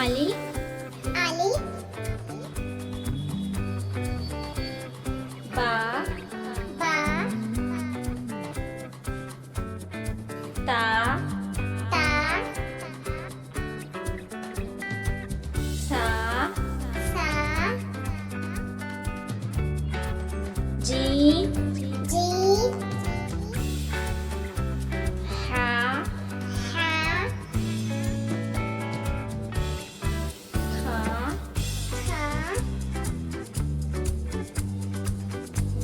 ألف ألف باء باء تاء تاء ساء ساء جيم جيم حاء حاء خاء خاء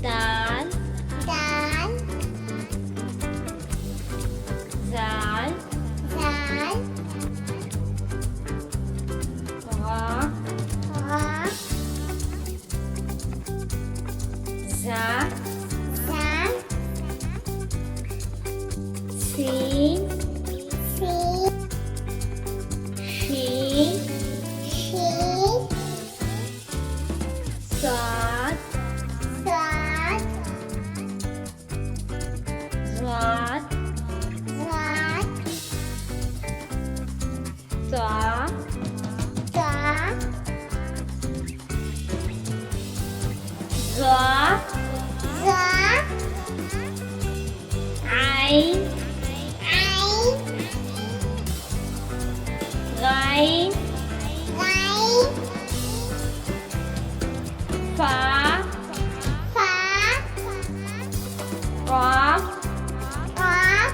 دال دال زال زال غاء غاء زاء زال سين سين شين شين صاد صاد ضاد ضاد ضاء ضاء ظاء ضاء عين عين غين غين فاء فاء قاف قاف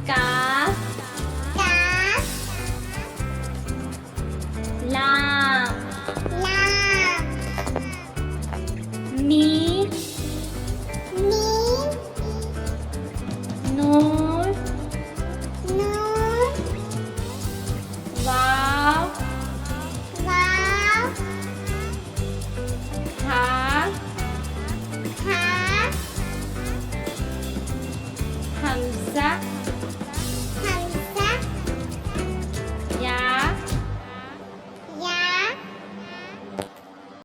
كاف كاف لام لام ميم ميم نون نون واو واو ها ها همزة